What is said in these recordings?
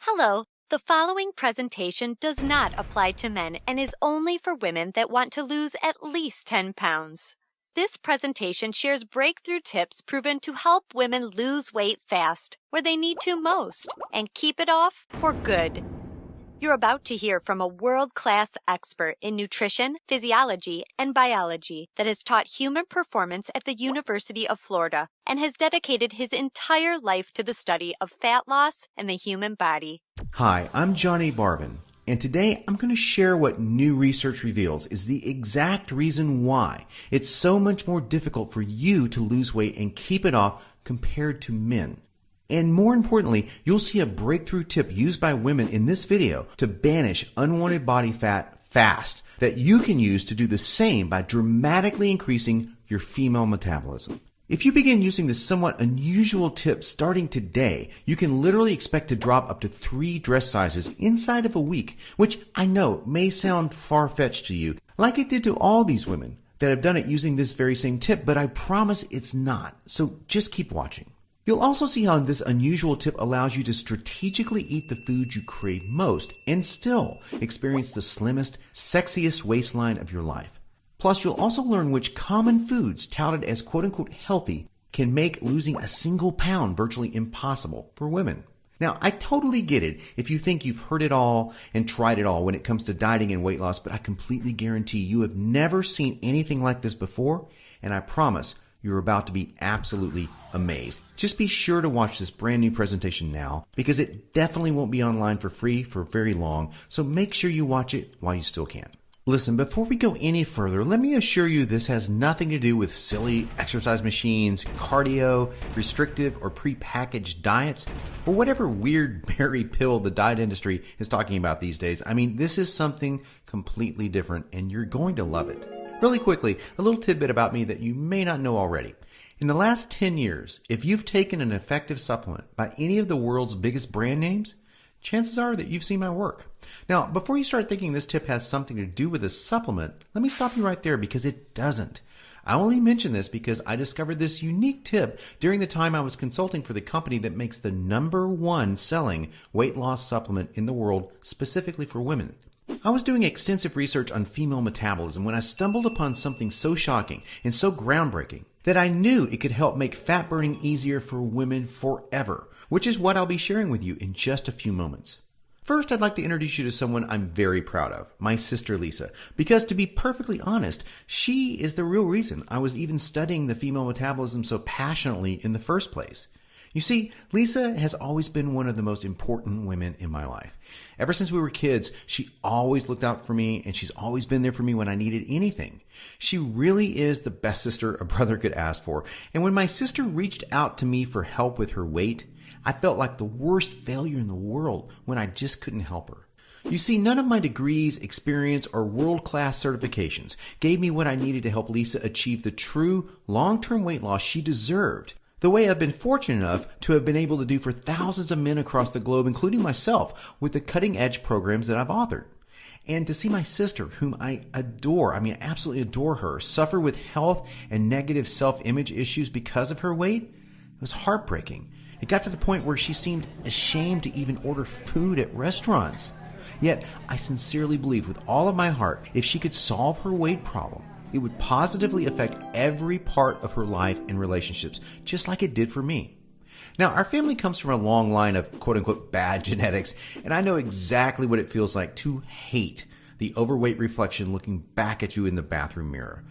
Hello, the following presentation does not apply to men and is only for women that want to lose at least 10 pounds. This presentation shares breakthrough tips proven to help women lose weight fast, where they need to most, and keep it off for good. You're about to hear from a world-class expert in nutrition, physiology, and biology that has taught human performance at the University of Florida and has dedicated his entire life to the study of fat loss and the human body. Hi, I'm Johnny Barban, and today I'm going to share what new research reveals is the exact reason why it's so much more difficult for you to lose weight and keep it off compared to men. And more importantly, you'll see a breakthrough tip used by women in this video to banish unwanted body fat fast that you can use to do the same by dramatically increasing your female metabolism. If you begin using this somewhat unusual tip starting today, you can literally expect to drop up to 3 dress sizes inside of a week, which I know may sound far-fetched to you, like it did to all these women that have done it using this very same tip, but I promise it's not. So just keep watching. You'll also see how this unusual tip allows you to strategically eat the foods you crave most and still experience the slimmest, sexiest waistline of your life. Plus, you'll also learn which common foods touted as quote-unquote healthy can make losing a single pound virtually impossible for women. Now, I totally get it if you think you've heard it all and tried it all when it comes to dieting and weight loss, but I completely guarantee you have never seen anything like this before, and I promise you're about to be absolutely amazed. Just be sure to watch this brand new presentation now because it definitely won't be online for free for very long, so make sure you watch it while you still can. Listen, before we go any further, let me assure you this has nothing to do with silly exercise machines, cardio, restrictive or pre-packaged diets, or whatever weird berry pill the diet industry is talking about these days. I mean, this is something completely different and you're going to love it. Really quickly, a little tidbit about me that you may not know already. In the last 10 years, if you've taken an effective supplement by any of the world's biggest brand names, chances are that you've seen my work. Now, before you start thinking this tip has something to do with a supplement, let me stop you right there because it doesn't. I only mention this because I discovered this unique tip during the time I was consulting for the company that makes the #1 selling weight loss supplement in the world specifically for women. I was doing extensive research on female metabolism when I stumbled upon something so shocking and so groundbreaking that I knew it could help make fat burning easier for women forever, which is what I'll be sharing with you in just a few moments. First, I'd like to introduce you to someone I'm very proud of, my sister Lisa, because to be perfectly honest, she is the real reason I was even studying the female metabolism so passionately in the first place. You see, Lisa has always been one of the most important women in my life. Ever since we were kids, she always looked out for me, and she's always been there for me when I needed anything. She really is the best sister a brother could ask for. And when my sister reached out to me for help with her weight, I felt like the worst failure in the world when I just couldn't help her. You see, none of my degrees, experience, or world-class certifications gave me what I needed to help Lisa achieve the true long-term weight loss she deserved, the way I've been fortunate enough to have been able to do for thousands of men across the globe, including myself, with the cutting-edge programs that I've authored. And to see my sister, whom I adore, I absolutely adore her, suffer with health and negative self-image issues because of her weight, it was heartbreaking. It got to the point where she seemed ashamed to even order food at restaurants. Yet, I sincerely believe with all of my heart, if she could solve her weight problem, it would positively affect every part of her life and relationships, just like it did for me. Now, our family comes from a long line of quote-unquote bad genetics, and I know exactly what it feels like to hate the overweight reflection looking back at you in the bathroom mirror.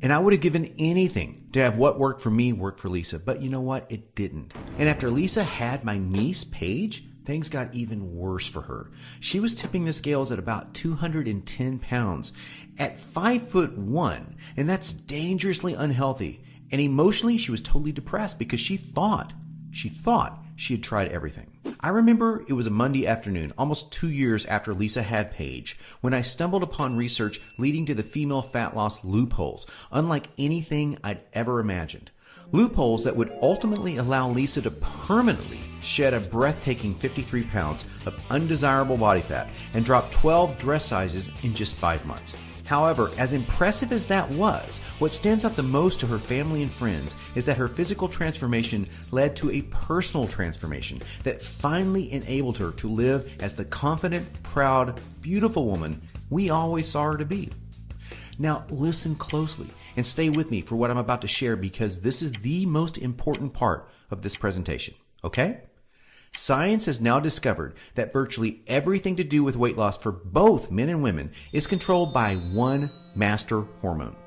And I would have given anything to have what worked for me work for Lisa, but you know what? It didn't. And after Lisa had my niece, Paige, things got even worse for her. She was tipping the scales at about 210 pounds at 5'1", and that's dangerously unhealthy. And emotionally, she was totally depressed because she thought she had tried everything. I remember it was a Monday afternoon, almost 2 years after Lisa had Paige, when I stumbled upon research leading to the female fat loss loopholes, unlike anything I'd ever imagined. Loopholes that would ultimately allow Lisa to permanently shed a breathtaking 53 pounds of undesirable body fat and drop 12 dress sizes in just 5 months. However, as impressive as that was, what stands out the most to her family and friends is that her physical transformation led to a personal transformation that finally enabled her to live as the confident, proud, beautiful woman we always saw her to be. Now listen closely and stay with me for what I'm about to share, because this is the most important part of this presentation, okay? Science has now discovered that virtually everything to do with weight loss for both men and women is controlled by one master hormone.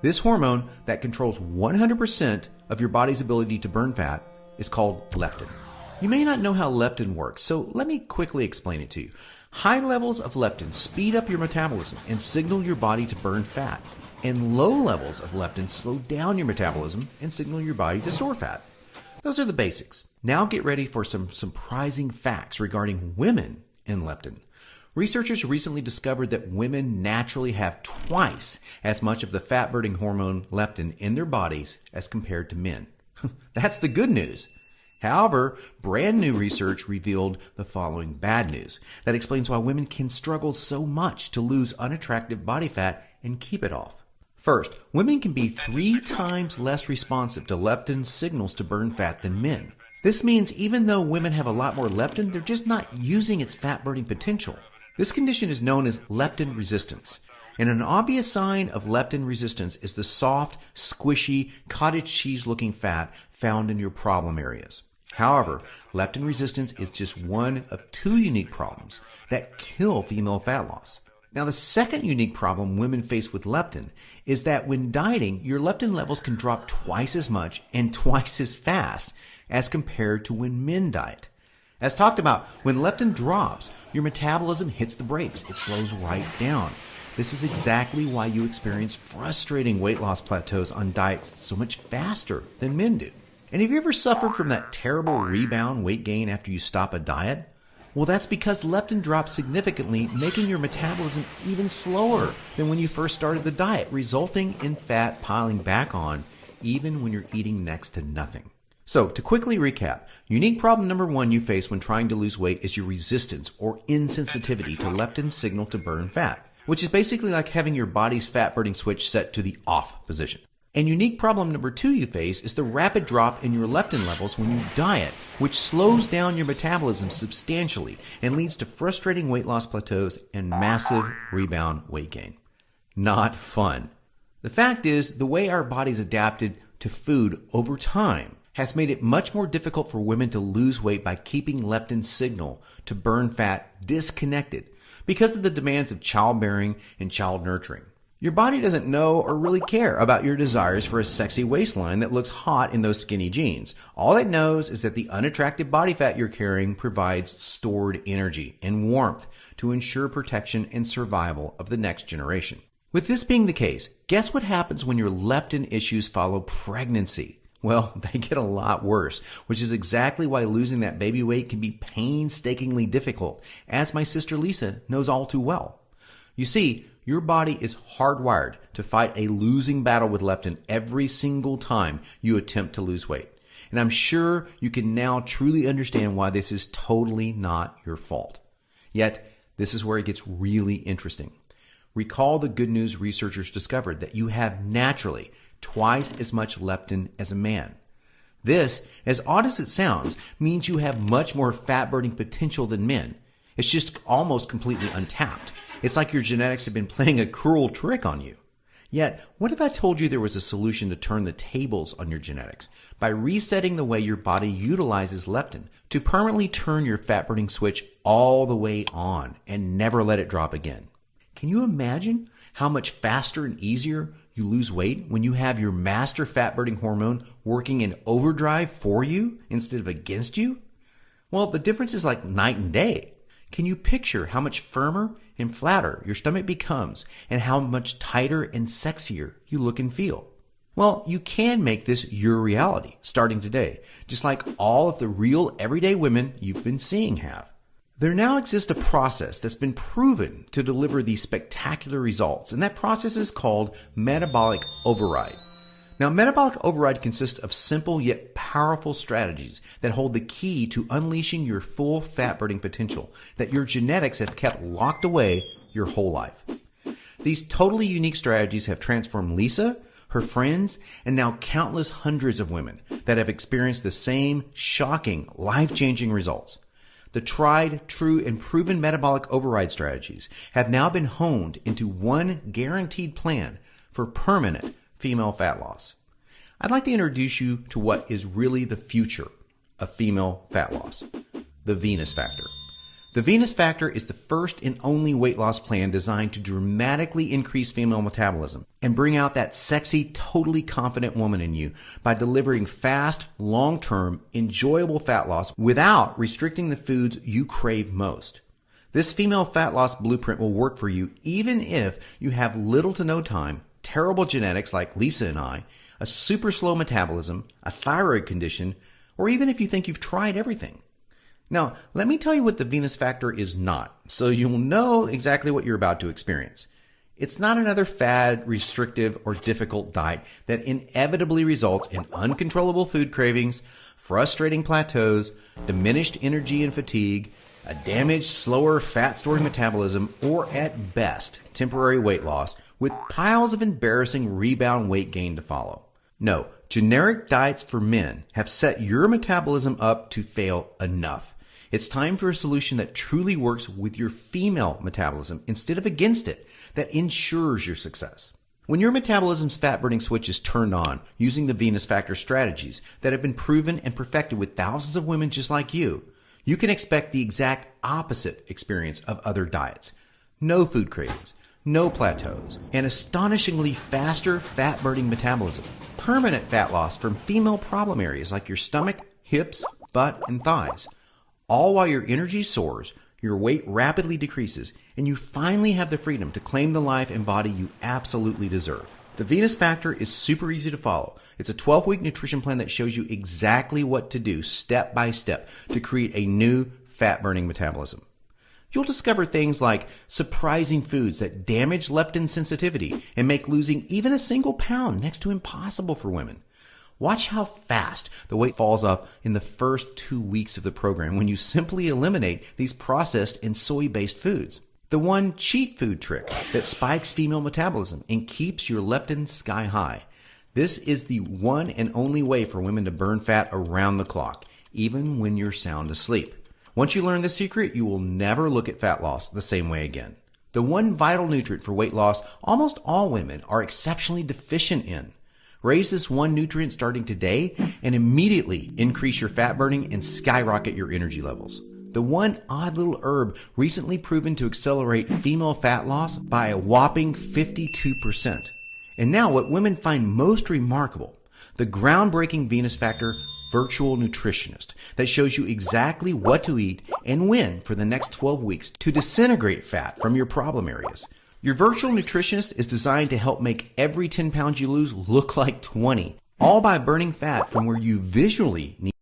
This hormone that controls 100% of your body's ability to burn fat is called leptin. You may not know how leptin works, so let me quickly explain it to you. High levels of leptin speed up your metabolism and signal your body to burn fat, and low levels of leptin slow down your metabolism and signal your body to store fat. Those are the basics. Now get ready for some surprising facts regarding women and leptin. Researchers recently discovered that women naturally have twice as much of the fat-burning hormone leptin in their bodies as compared to men. That's the good news. However, brand new research revealed the following bad news that explains why women can struggle so much to lose unattractive body fat and keep it off. First, women can be 3 times less responsive to leptin signals to burn fat than men. This means even though women have a lot more leptin, they're just not using its fat-burning potential. This condition is known as leptin resistance. And an obvious sign of leptin resistance is the soft, squishy, cottage cheese-looking fat found in your problem areas. However, leptin resistance is just one of 2 unique problems that kill female fat loss. Now, the second unique problem women face with leptin is that when dieting, your leptin levels can drop twice as much and twice as fast as compared to when men diet. As talked about, when leptin drops, your metabolism hits the brakes. It slows right down. This is exactly why you experience frustrating weight loss plateaus on diets so much faster than men do. And have you ever suffered from that terrible rebound weight gain after you stop a diet? Well, that's because leptin drops significantly, making your metabolism even slower than when you first started the diet, resulting in fat piling back on even when you're eating next to nothing. So, to quickly recap, unique problem number 1 you face when trying to lose weight is your resistance or insensitivity to leptin's signal to burn fat, which is basically like having your body's fat-burning switch set to the off position. And unique problem number 2 you face is the rapid drop in your leptin levels when you diet, which slows down your metabolism substantially and leads to frustrating weight loss plateaus and massive rebound weight gain. Not fun. The fact is, the way our bodies adapted to food over time has made it much more difficult for women to lose weight by keeping leptin's signal to burn fat disconnected because of the demands of childbearing and child nurturing. Your body doesn't know or really care about your desires for a sexy waistline that looks hot in those skinny jeans. All it knows is that the unattractive body fat you're carrying provides stored energy and warmth to ensure protection and survival of the next generation. With this being the case, guess what happens when your leptin issues follow pregnancy? Well, they get a lot worse, which is exactly why losing that baby weight can be painstakingly difficult, as my sister Lisa knows all too well. You see, your body is hardwired to fight a losing battle with leptin every single time you attempt to lose weight. And I'm sure you can now truly understand why this is totally not your fault. Yet, this is where it gets really interesting. Recall the good news researchers discovered that you have naturally twice as much leptin as a man. This, as odd as it sounds, means you have much more fat-burning potential than men. It's just almost completely untapped. It's like your genetics have been playing a cruel trick on you. Yet, what if I told you there was a solution to turn the tables on your genetics by resetting the way your body utilizes leptin to permanently turn your fat-burning switch all the way on and never let it drop again? Can you imagine how much faster and easier you lose weight when you have your master fat-burning hormone working in overdrive for you instead of against you? Well, the difference is like night and day. Can you picture how much firmer and flatter your stomach becomes and how much tighter and sexier you look and feel? Well, you can make this your reality starting today, just like all of the real everyday women you've been seeing have. There now exists a process that's been proven to deliver these spectacular results, and that process is called metabolic override. Now, metabolic override consists of simple yet powerful strategies that hold the key to unleashing your full fat-burning potential that your genetics have kept locked away your whole life. These totally unique strategies have transformed Lisa, her friends, and now countless hundreds of women that have experienced the same shocking, life-changing results. The tried, true, and proven metabolic override strategies have now been honed into one guaranteed plan for permanent female fat loss. I'd like to introduce you to what is really the future of female fat loss, the Venus Factor. The Venus Factor is the first and only weight loss plan designed to dramatically increase female metabolism and bring out that sexy, totally confident woman in you by delivering fast, long-term, enjoyable fat loss without restricting the foods you crave most. This female fat loss blueprint will work for you even if you have little to no time, terrible genetics like Lisa and I, a super slow metabolism, a thyroid condition, or even if you think you've tried everything. Now, let me tell you what the Venus Factor is not, so you'll know exactly what you're about to experience. It's not another fad, restrictive, or difficult diet that inevitably results in uncontrollable food cravings, frustrating plateaus, diminished energy and fatigue, a damaged, slower, fat-storing metabolism, or at best, temporary weight loss, with piles of embarrassing rebound weight gain to follow. No, generic diets for men have set your metabolism up to fail enough. It's time for a solution that truly works with your female metabolism instead of against it, that ensures your success. When your metabolism's fat-burning switch is turned on using the Venus Factor strategies that have been proven and perfected with thousands of women just like you can expect the exact opposite experience of other diets. No food cravings, no plateaus, and astonishingly faster fat-burning metabolism. Permanent fat loss from female problem areas like your stomach, hips, butt, and thighs. All while your energy soars, your weight rapidly decreases, and you finally have the freedom to claim the life and body you absolutely deserve. The Venus Factor is super easy to follow. It's a 12-week nutrition plan that shows you exactly what to do step by step to create a new fat-burning metabolism. You'll discover things like surprising foods that damage leptin sensitivity and make losing even a single pound next to impossible for women. Watch how fast the weight falls off in the first 2 weeks of the program when you simply eliminate these processed and soy-based foods. The one cheat food trick that spikes female metabolism and keeps your leptin sky high. This is the one and only way for women to burn fat around the clock, even when you're sound asleep. Once you learn the secret, you will never look at fat loss the same way again. The one vital nutrient for weight loss almost all women are exceptionally deficient in. Raise this one nutrient starting today and immediately increase your fat burning and skyrocket your energy levels. The one odd little herb recently proven to accelerate female fat loss by a whopping 52%. And now what women find most remarkable, the groundbreaking Venus Factor virtual nutritionist that shows you exactly what to eat and when for the next 12 weeks to disintegrate fat from your problem areas. Your virtual nutritionist is designed to help make every 10 pounds you lose look like 20, all by burning fat from where you visually need